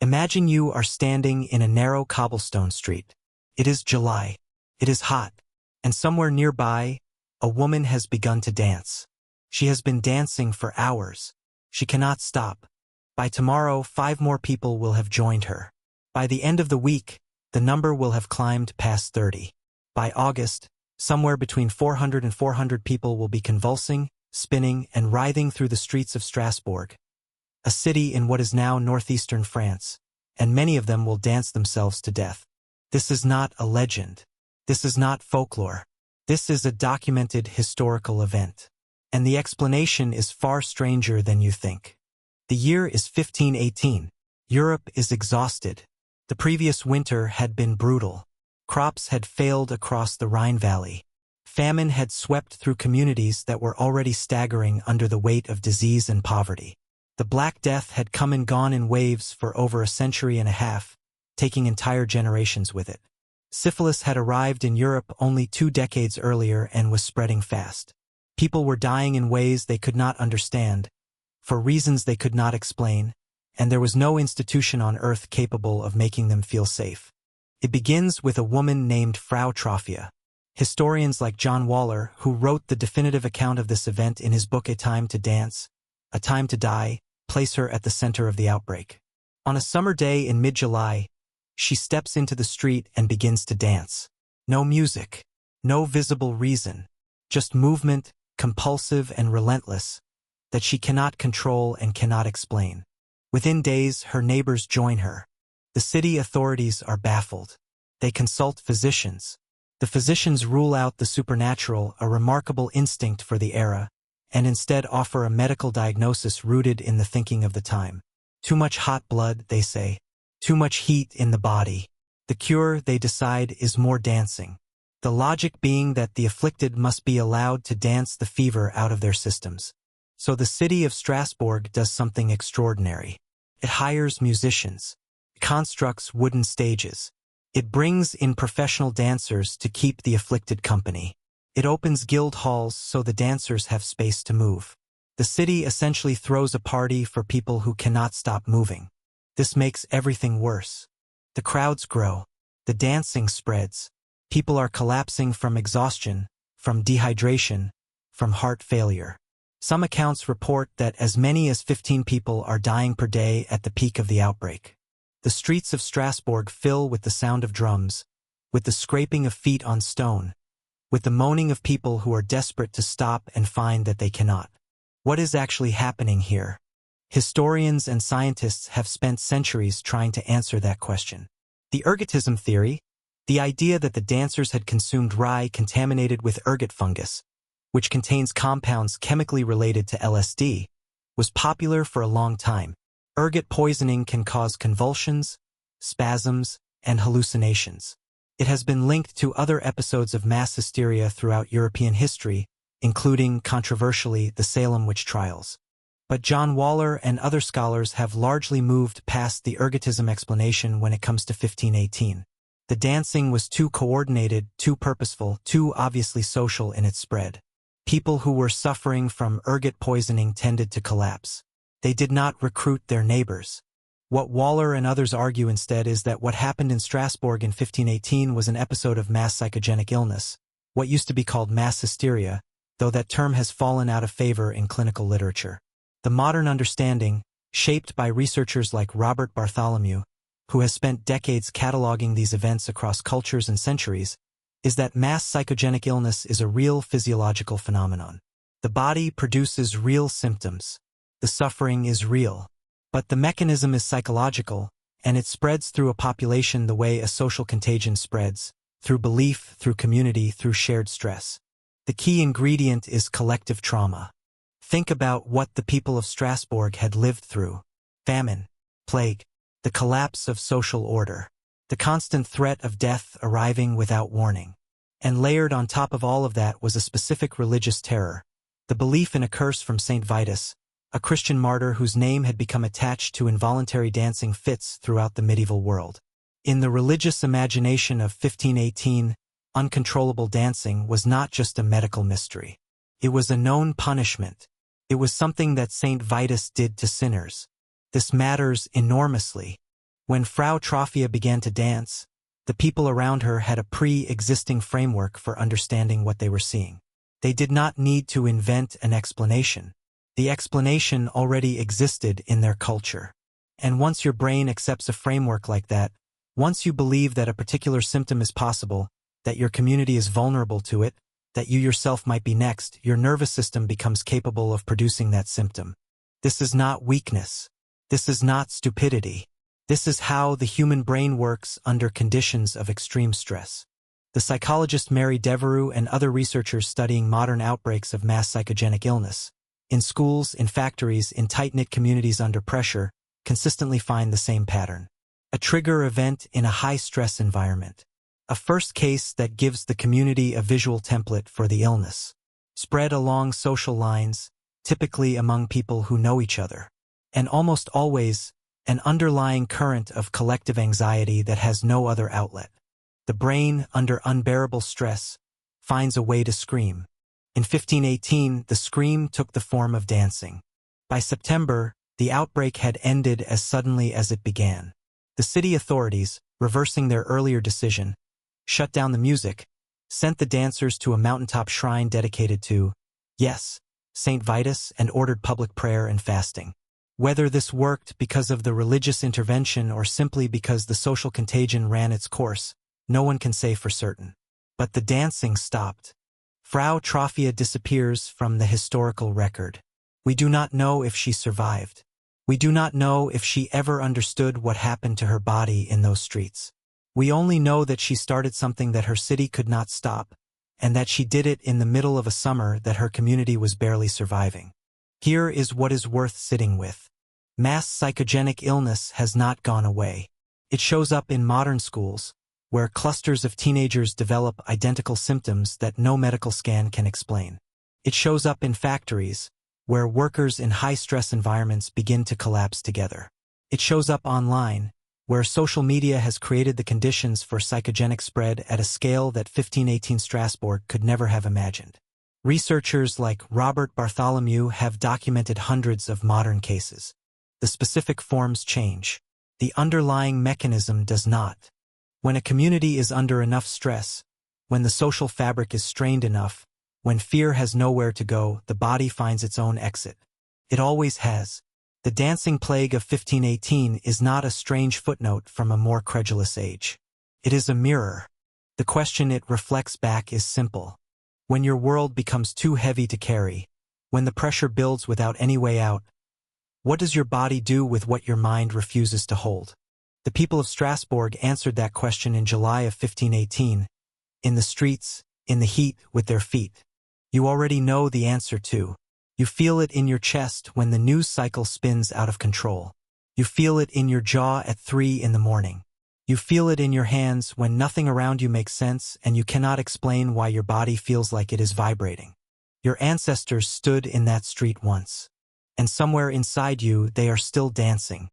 Imagine you are standing in a narrow cobblestone street. It is July. It is hot. And somewhere nearby, a woman has begun to dance. She has been dancing for hours. She cannot stop. By tomorrow, 5 more people will have joined her. By the end of the week, the number will have climbed past 30. By August, somewhere between 400 and 400 people will be convulsing, spinning, and writhing through the streets of Strasbourg, a city in what is now northeastern France, and many of them will dance themselves to death. This is not a legend. This is not folklore. This is a documented historical event. And the explanation is far stranger than you think. The year is 1518. Europe is exhausted. The previous winter had been brutal. Crops had failed across the Rhine Valley. Famine had swept through communities that were already staggering under the weight of disease and poverty. The Black Death had come and gone in waves for over a century and a half, taking entire generations with it. Syphilis had arrived in Europe only 2 decades earlier and was spreading fast. People were dying in ways they could not understand, for reasons they could not explain, and there was no institution on earth capable of making them feel safe. It begins with a woman named Frau Troffea. Historians like John Waller, who wrote the definitive account of this event in his book A Time to Dance, A Time to Die, place her at the center of the outbreak. On a summer day in mid-July, she steps into the street and begins to dance. No music, no visible reason, just movement, compulsive and relentless, that she cannot control and cannot explain. Within days, her neighbors join her. The city authorities are baffled. They consult physicians. The physicians rule out the supernatural, a remarkable instinct for the era, and instead offer a medical diagnosis rooted in the thinking of the time. Too much hot blood, they say. Too much heat in the body. The cure, they decide, is more dancing. The logic being that the afflicted must be allowed to dance the fever out of their systems. So the city of Strasbourg does something extraordinary. It hires musicians. It constructs wooden stages. It brings in professional dancers to keep the afflicted company. It opens guild halls so the dancers have space to move. The city essentially throws a party for people who cannot stop moving. This makes everything worse. The crowds grow. The dancing spreads. People are collapsing from exhaustion, from dehydration, from heart failure. Some accounts report that as many as 15 people are dying per day at the peak of the outbreak. The streets of Strasbourg fill with the sound of drums, with the scraping of feet on stone, with the moaning of people who are desperate to stop and find that they cannot. What is actually happening here? Historians and scientists have spent centuries trying to answer that question. The ergotism theory, the idea that the dancers had consumed rye contaminated with ergot fungus, which contains compounds chemically related to LSD, was popular for a long time. Ergot poisoning can cause convulsions, spasms, and hallucinations. It has been linked to other episodes of mass hysteria throughout European history, including, controversially, the Salem witch trials. But John Waller and other scholars have largely moved past the ergotism explanation when it comes to 1518. The dancing was too coordinated, too purposeful, too obviously social in its spread. People who were suffering from ergot poisoning tended to collapse. They did not recruit their neighbors. What Waller and others argue instead is that what happened in Strasbourg in 1518 was an episode of mass psychogenic illness, what used to be called mass hysteria, though that term has fallen out of favor in clinical literature. The modern understanding, shaped by researchers like Robert Bartholomew, who has spent decades cataloging these events across cultures and centuries, is that mass psychogenic illness is a real physiological phenomenon. The body produces real symptoms. The suffering is real. But the mechanism is psychological, and it spreads through a population the way a social contagion spreads, through belief, through community, through shared stress. The key ingredient is collective trauma. Think about what the people of Strasbourg had lived through: famine, plague, the collapse of social order, the constant threat of death arriving without warning. And layered on top of all of that was a specific religious terror, the belief in a curse from Saint Vitus, a Christian martyr whose name had become attached to involuntary dancing fits throughout the medieval world. In the religious imagination of 1518, uncontrollable dancing was not just a medical mystery. It was a known punishment. It was something that Saint Vitus did to sinners. This matters enormously. When Frau Troffea began to dance, the people around her had a pre-existing framework for understanding what they were seeing. They did not need to invent an explanation. The explanation already existed in their culture. And once your brain accepts a framework like that, once you believe that a particular symptom is possible, that your community is vulnerable to it, that you yourself might be next, your nervous system becomes capable of producing that symptom. This is not weakness. This is not stupidity. This is how the human brain works under conditions of extreme stress. The psychologist Mary Devereux and other researchers studying modern outbreaks of mass psychogenic illness, in schools, in factories, in tight-knit communities under pressure, consistently find the same pattern. A trigger event in a high-stress environment. A first case that gives the community a visual template for the illness. Spread along social lines, typically among people who know each other. And almost always, an underlying current of collective anxiety that has no other outlet. The brain, under unbearable stress, finds a way to scream. In 1518, the scream took the form of dancing. By September, the outbreak had ended as suddenly as it began. The city authorities, reversing their earlier decision, shut down the music, sent the dancers to a mountaintop shrine dedicated to, yes, Saint Vitus, and ordered public prayer and fasting. Whether this worked because of the religious intervention or simply because the social contagion ran its course, no one can say for certain. But the dancing stopped. Frau Troffea disappears from the historical record. We do not know if she survived. We do not know if she ever understood what happened to her body in those streets. We only know that she started something that her city could not stop, and that she did it in the middle of a summer that her community was barely surviving. Here is what is worth sitting with. Mass psychogenic illness has not gone away. It shows up in modern schools, where clusters of teenagers develop identical symptoms that no medical scan can explain. It shows up in factories, where workers in high-stress environments begin to collapse together. It shows up online, where social media has created the conditions for psychogenic spread at a scale that 1518 Strasbourg could never have imagined. Researchers like Robert Bartholomew have documented hundreds of modern cases. The specific forms change. The underlying mechanism does not. When a community is under enough stress, when the social fabric is strained enough, when fear has nowhere to go, the body finds its own exit. It always has. The dancing plague of 1518 is not a strange footnote from a more credulous age. It is a mirror. The question it reflects back is simple. When your world becomes too heavy to carry, when the pressure builds without any way out, what does your body do with what your mind refuses to hold? The people of Strasbourg answered that question in July of 1518, in the streets, in the heat, with their feet. You already know the answer too. You feel it in your chest when the news cycle spins out of control. You feel it in your jaw at 3 in the morning. You feel it in your hands when nothing around you makes sense and you cannot explain why your body feels like it is vibrating. Your ancestors stood in that street once. And somewhere inside you, they are still dancing.